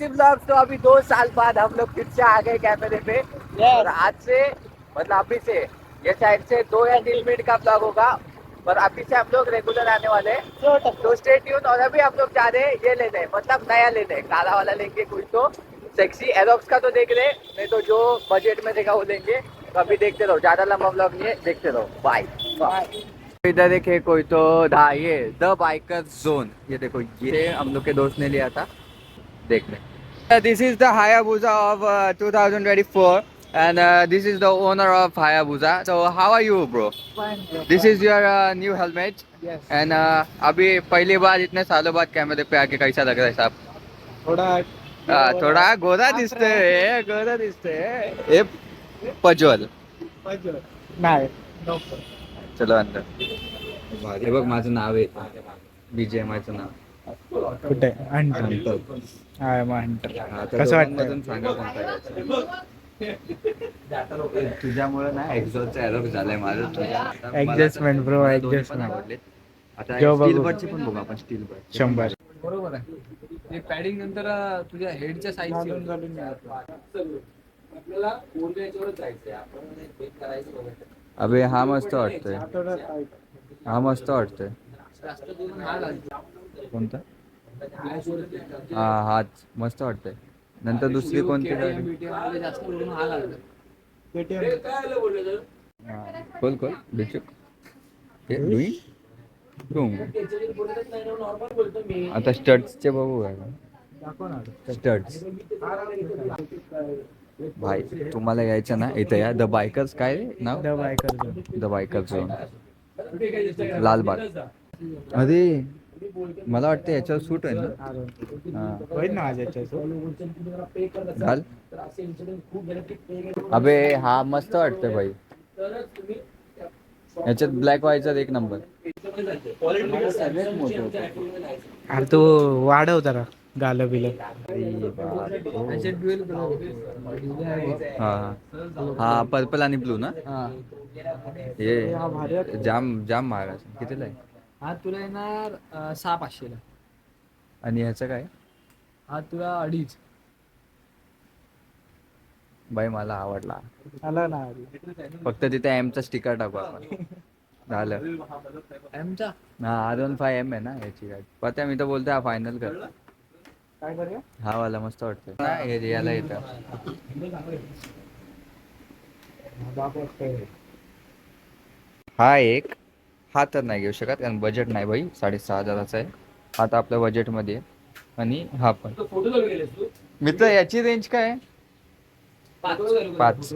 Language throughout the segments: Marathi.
ज्योति ब्लॉग्स। तो अभी 2 साल बाद हम लोग फिर से आ गए कैमरे पे। और आज से मतलब अभी से ये साइड से 2 या 3 मिनट का ब्लॉग होगा, पर अभी से हम लोग रेगुलर आने वाले हैं, तो स्टे ट्यून। और अभी हम लोग जा रहे हैं ये लेने, मतलब नया लेने, काला वाला लेंगे कुछ तो सेक्सी। एरोक्स का तो देख रहे, नहीं तो जो बजट में देखा वो लेंगे। तो अभी देखते रहो, ज्यादा लंबा ब्लॉग नहीं है, देखते रहो। बाय। इधर देखे कोई तो ये द बाइकर जोन, ये देखो, ये हम लोग के दोस्त ने लिया था, देखने। This is the Hayabusa of 2024 and this is the owner of Hayabusa. So how are you, bro? Fine, bro. This is your new helmet. Yes. And अभी पहली बार इतने सालों बाद कैमरे पे आके कैसा लग रहा है साहब? थोड़ा गोरा दिसते है, गोरा दिसते है। ये पजल नाही. चलो अंदर। हे बघ माझं नाव आहे विजय, माझं नाव कुठे हंटर. हाय मग हंटर. कसं वाटतं? सांगा कोणता तुझ्यामुळे ना एक्झॉस्टचा एरर झालाय माझं. Adjustment bro, adjustment. आता जो स्टील बघू. बर्डची पण बघू आपण, स्टील बर्ड 100. बरोबर आहे. ते पॅडिंग नंतर तुझ्या हेडच्या साईजची आपल्याला कोणत्या याच्यावरच जायचंय, आपण एक करायचं बघायचं. अबे हा मस्त वाटतोय, हा मस्त वाटतोय. जास्त करून हा घालतो. कोणता? जास्त हा हाच मस्त वाटतोय. नंतर दुसरी कोणती गाडी? करून हा घालतो. खोल खोल बिचूक. हे लुई टुंग. आता स्टड्सचे बघू का? स्टड्स भाई तुम्हाला यायचं ना इथं या. द बायकर्स, काय रे नाव? The biker zone, Lalbaug. अरे मला वाटतं याच्यावर सूट आहे ना. होईल ना आज घाल. अबे हा मस्त वाटतोय भाई, याच्यात ब्लॅक व्हायचा एक नंबर. अरे तू वाढव जरा गाल बिल. हा हा पर्पल आणि ब्लू ना. हे जाम जाम महाग असेल. कितीला आहे हा? तुला येणार 6,500 ला. आणि ह्याचं काय? हा तुला 2.5. बाई मला आवडला. आला ना. फक्त तिथे एमचा स्टिकर टाकू आपण, झालं. एमचा हा R15M आहे ना याची गाडी. पत्या मी तर बोलतोय हा फायनल कर. काय करूया? हा वाला मस्त वाटतोय. हे याला येतं. हा एक, हा तर नाही घेऊ शकत कारण बजेट नाही भाई, 6,500चा आहे. हा तर आपल्या बजेटमध्ये आहे. आणि हा पण मित्र, याची रेंज काय आहे? 5.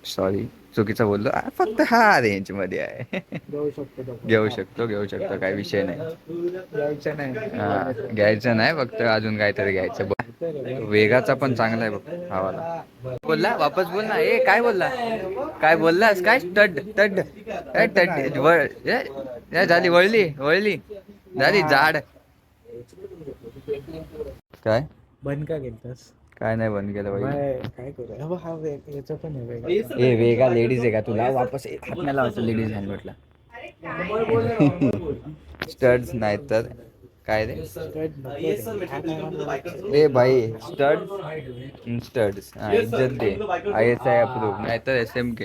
सॉरी चुकीचं बोललो. फक्त हा रेंज मध्ये आहे. घेऊ शकतो काय विषय नाही. घ्यायचं नाही. हा घ्यायचं नाही, फक्त अजून काहीतरी घ्यायचं. वेगाचा पण चांगला आहे बघ हा वाला. बोलला वापस बोल ना. ए काय बोलला, काय बोललास? काय टड टड टड झाली, वळली झाली जाड. काय बंद का केलतास? काय नाही बंद केलं भाई. काय करूया? हा याचा पण आहे. ए वेगा लेडीज आहे का तुला? वापस हात नाही लावायचं लेडीज हेल्मेटला. स्टड्स नाही तर काय रे? ए भाई स्टड्स इज्जत दे. ISI अप्रूव्ह, नाही तर SMK.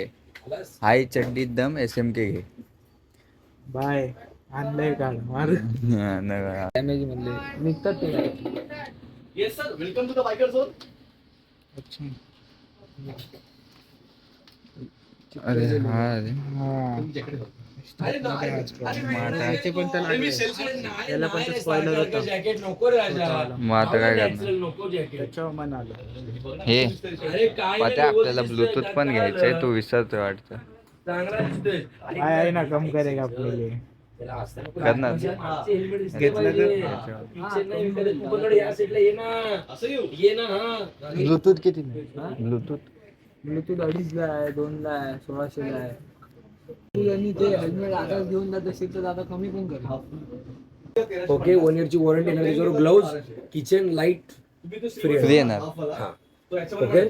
हाय चड्डी दम SMK घे. बाय आणलंय का मार. डॅमेज मधले निघतात ते. Yes sir, welcome to the biker zone. अच्छा. अरे हा रे. याचे पण त्याला पण स्पॉइलर होता. जॅकेट नको रे राजा. मग आता काय करणार? नको जॅकेट. त्याच्यावर मन आलं. हे अरे काय पत्या आपल्याला ब्लूटूथ पण घ्यायचंय, तू विसरतोय वाटतं. चांगला दिसतोय. आहे ना, कम करेगा आपले. करणार ब्लूटूथ किती? ब्लूटूथ 2.5 ला आहे, 2 ला आहे, 1600 ला आहे. आणि ते हेल्मेट आता घेऊन जात असेल तर आता कमी पण कर. ओके, 1 year ची वॉरंटी येणार. त्याच्यावर ग्लोव्ज, किचन लाईट फ्री येणार. ओके.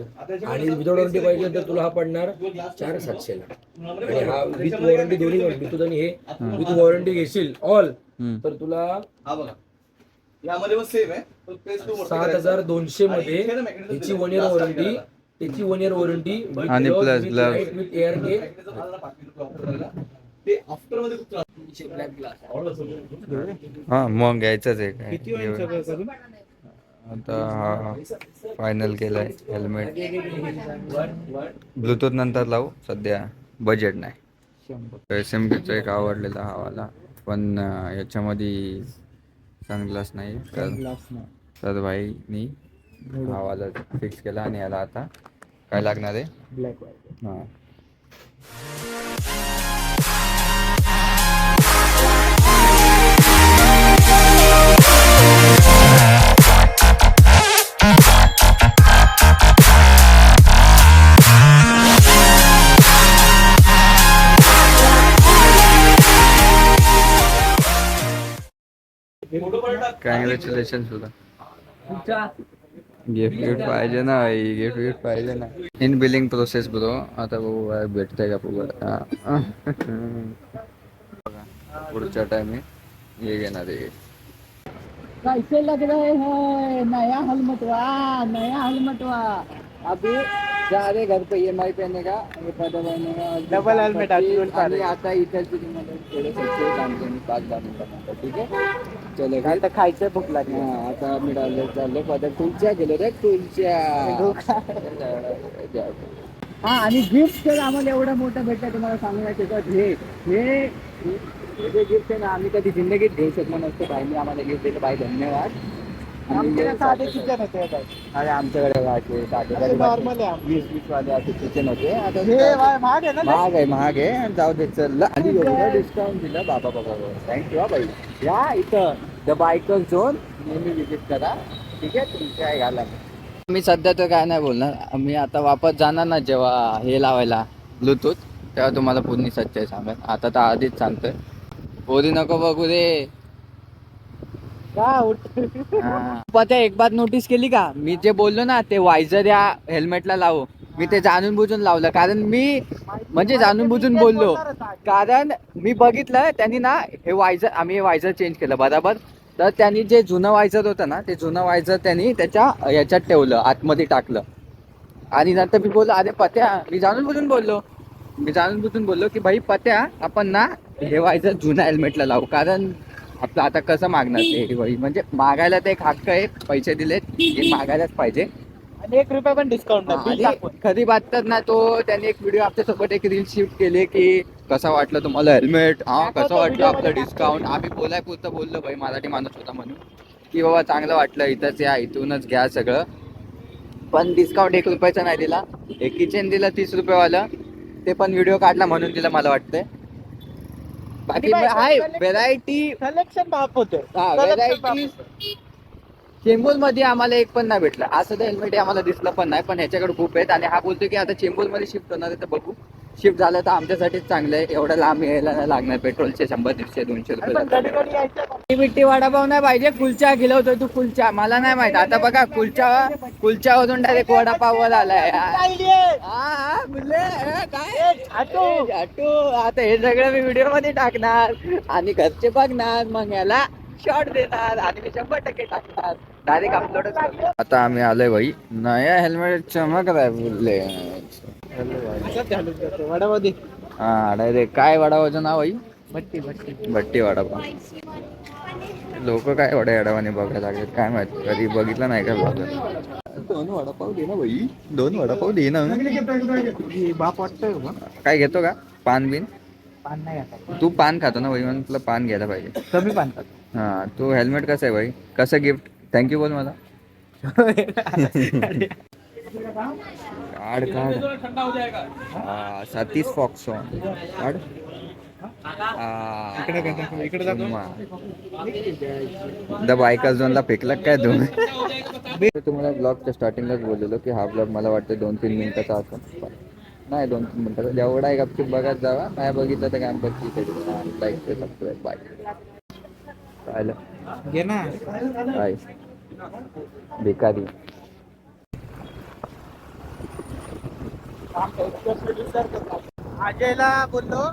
आणि विदाउट वॉरंटी पाहिजे तर तुला हा पडणार 4,700 ला. आणि हा विथ वॉरंटी, दोन्ही ब्लूटूथ आणि हे विथ वॉरंटी घेशील ऑल, तर तुला यामध्ये पण सेम आहे पण पेज टू 7,200 मध्ये याची 1 इयर वॉरंटी, त्याची 1 इयर वॉरंटी आणि plus glove. विथ एअर के. ते आफ्टर मध्ये खूप त्रास ब्लॅक ग्लास. हा मग घ्यायचंच आहे काय किती होईल सगळं करून? आता हा फायनल केलाय हेल्मेट. ब्लूटूथ नंतर लावू, सध्या बजेट नाही. SMPचा एक आवडलेला हवाला, पण याच्यामध्ये सनग्लास नाही तर भाईनी हवाला फिक्स केला आणि याला आता काय लागणार आहे ब्लॅक व्हाईट. हां. कॉंग्रॅच्युलेशन तुला. तुमच्या गिफ्ट पाहिजे ना भाई, गिफ्ट पाहिजे ना. In billing process bro. आता बघू काय भेटतंय का बघा. पुढच्या टाइम हे घेणार आहे. कैसे लग रहे हैं नया हेलमेटवा, नया हेलमेटवा. अभी जा रहे घर पे EMI पेने का, डबल हेलमेट आणि आता इथलची तुम्हाला थोडे सच्चे सांगतो मी 5-10 मिनिटांनंतर. ठीक आहे चलो. आता खायचं भूक लागली. आता मी चाललो पदर तुलच्या गेलो रे तुलच्या. हा आणि गिफ्ट तर आम्हाला एवढं मोठं भेटलं तुम्हाला सांगायचं हे जे गिफ्ट आहे ना आम्ही कधी जिंदगीत घेऊ शकलो नसतो. भाईने आम्हाला गिफ्ट दिलं. भाई धन्यवाद. अरे आमच्याकडे साधे नॉर्मल 20-20 वाले असे किचन होते. आता महाग आहे आणि जाऊ दे चल. आणि एवढं डिस्काउंट दिलं बाबा. थँक्यू हा भाई. या इथं द बायकर झोन नेहमी विजिट करा. ठीक आहे तुमच्या घाला. मी सध्या तर काय नाही बोलणार. मी आता वापस जाणार ना जेव्हा हे लावायला ब्लूटूथ, तेव्हा तुम्हाला पूर्ण सच्चाई सांगेन. आता तर आधीच सांगतोय, पोरी नको बघू रे. पता एक बात नोटीस केली का, मी जे बोललो ना ते वायझर या हेल्मेटला लावू, मी ते जाणून बुजून लावलं. कारण मी म्हणजे जाणून बुजून बोललो, कारण मी बघितलं त्यांनी ना हे वायझर, आम्ही हे वायझर चेंज केलं बरोबर. तर त्यांनी जे जुनं वायझर होतं ना, ते जुनं वायझर त्यांनी त्याच्या याच्यात ठेवलं, आतमध्ये टाकलं. आणि नंतर मी बोललो अरे पत्या, मी जाणून बुजून बोललो की भाई पत्या, आपण ना हे वायझर जुना हेल्मेटला लावू. कारण आपलं आता कसं मागणार ते भाई, म्हणजे मागायला तर एक हक्क आहे, पैसे दिलेत हे मागायलाच पाहिजे. आणि 1 रुपया पण डिस्काउंट आणि खरी बात तर ना, तो त्यांनी एक व्हिडिओ आमच्यासोबत एक रील शूट केली की कसं वाटलं तुम्हाला हेल्मेट, कसं वाटलं आपलं डिस्काउंट. आम्ही बोलायपुरतं बोललो भाई, मराठी माणूस होता म्हणून, की बाबा चांगलं वाटलं, इथंच या, इथूनच घ्या सगळं. पण डिस्काउंट 1 रुपयाचा नाही दिला. एक किचन दिलं 30 रुपयेवालं, ते पण व्हिडिओ काढला म्हणून दिलं मला वाटतंय. बाकी आहे व्हेरायटी, कलेक्शन बाप होते. व्हेरायटी चेंबूर मध्ये आम्हाला एक पण नाही भेटलं. असं तर हेल्मेट आम्हाला दिसलं पण नाही, पण ह्याच्याकडे खूप आहेत. आणि हा बोलतो की आता चेंबूर मध्ये शिफ्ट होणार आहे, तर बघू. शिफ्ट झालं तर आमच्यासाठीच चांगलं आहे, एवढं लांब यायला नाही लागणार. पेट्रोलचे 100, 150, 200 रुपये. बिट्टी वडापाव नाही पाहिजे, कुलचा गेलो तू कुलचा, मला नाही माहित. आता बघा कुलच्यावरून डायरेक्ट वडापाववर आलाय. आता हे सगळं मी व्हिडिओ मध्ये टाकणार आणि घरचे बघणार, मग याला शॉर्ट देणार आणि मी 100% टाकणार, डायरेक्ट अपलोडच करणार. आता आम्ही आलोय भाई, नया हेल्मेट चमक रहा है बोलले. वडामध्ये हा डायरेक्ट काय वडापावचं नाव भाई? भट्टी वडापाव. लोक काय वड्या अडवाने बघायला लागलेत काय माहित, कधी बघितलं नाही का ब्लॉगर. 2 वडापाव दे ना भाई, 2 वडापाव दे ना. बाप वाटतोय काय घेतो का, पान बिन? पान नाही आता. तू पान खातो ना भाई, म्हणून तुला पान घ्यायला पाहिजे. कमी पान खातो. हा, तू हेल्मेट कसं आहे भाई, कसं गिफ्ट? थँक्यू बोल मला. काढ सतीश फॉक्सॉन काढ. इकडे जातो. द बायकर झोनला फेकलं काय तुम्ही? तुम्हाला ब्लॉगच्या स्टार्टिंगलाच बोललेलो की हा ब्लॉग मला वाटतं 2-3 मिनिटाचा असेल. नाही 2-3 मिनिटाचा, जेवढा आहे गपचूप बघत जावा. नाही बघितलं तर काय आमचं लाईक सबस्क्राईब बाय. काय घे ना काय भिकारी. अजयला बोललो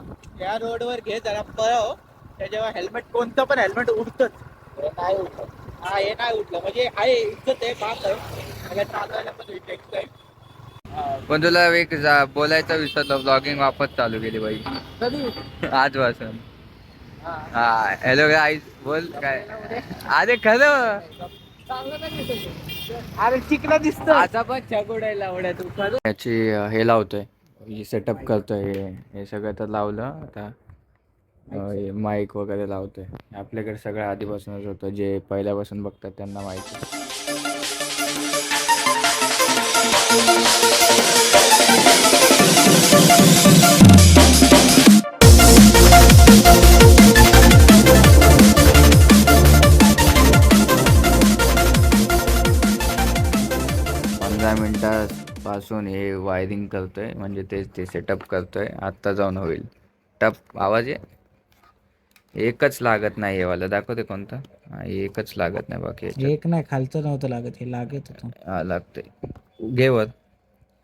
या रोडवर घे जरा पळव, त्याच्यावर हेल्मेट, कोणतं पण हेल्मेट उडतच, नाही उडत. हा हे नाही उठलं म्हणजे आहे इज्जत आहे बाप आहे मला चालवायला पण next time. पण तुला एक बोलायचं विसरलं, ब्लॉगिंग वापस चालू केली बाई कधी आजपासून. हा हॅलो गाईज बोल काय. अरे खरं अरे चिकला दिसत आता पण चकुडायला आवड्या तू खरं. याची हे लावतोय, सेटअप करतोय, हे सगळं तर लावलं आता. माईक वगैरे लावतोय. आपल्याकडे सगळं आधीपासूनच होतं, जे पहिल्यापासून बघतात त्यांना माहिती. 15 मिनिटापासून हे वायरिंग करतोय, म्हणजे ते सेटअप करतोय. आत्ता जाऊन होईल. टप आवाज आहे. एकच लागत नाही हे वाला दाखवते कोणता. हा, एकच लागत नाही, बाकी याच्यात एक नाही खालचं नव्हतं लागत हे लागत होतं हा लागतंय. घे वर.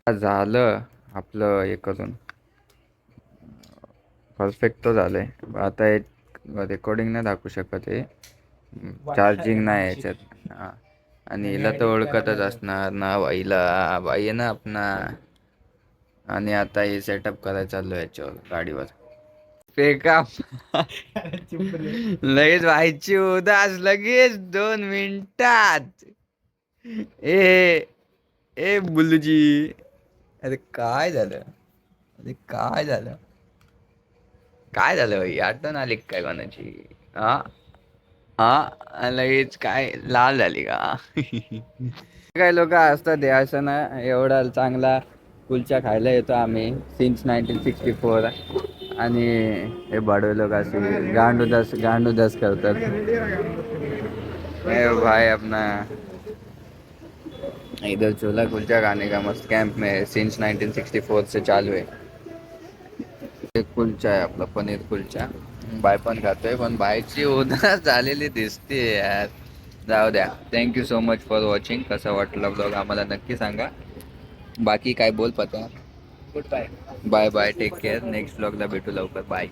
झालं आपलं हे करून परफेक्ट तो झालंय. आता एक रेकॉर्डिंग नाही दाखवू शकत आहे, चार्जिंग नाही याच्यात. हा आणि हिला तर ओळखतच असणार ना बाईला, बाई आहे ना आपणा. आणि आता हे सेटअप करायला चाललो याच्यावर गाडीवर. ते काम लगेच व्हायची उदास, लगेच 2 मिनिटात. ए ए बुल्लूजी, अरे काय झालं, अरे काय झालं, काय झालं भाई, आठवण आली काय कोणाची. हा हा लगेच काय लाल झाली का. काही लोक असतात हे असं ना. एवढा चांगला कुलचा खायला येतो आम्ही सिन्स 1964, आणि हे बडवे लोक असे गांडूदस करतात. ए भाई अपना इधर चूल्हा कुलचा खाने का मस्त कैंप में सिंस 1964 से चालू है. एक कुलचा आहे आपला, पनीर कुलचा. बाय पण खातोय, पण बायची उदास झालेली दिसते यार. जाऊ द्या. Thank you so much for watching. कसा वाटला ब्लॉग आम्हाला नक्की सांगा. बाकी काय बोल पता. Good bye. Bye bye, take care. Next ब्लॉगला भेटू लवकर. बाय.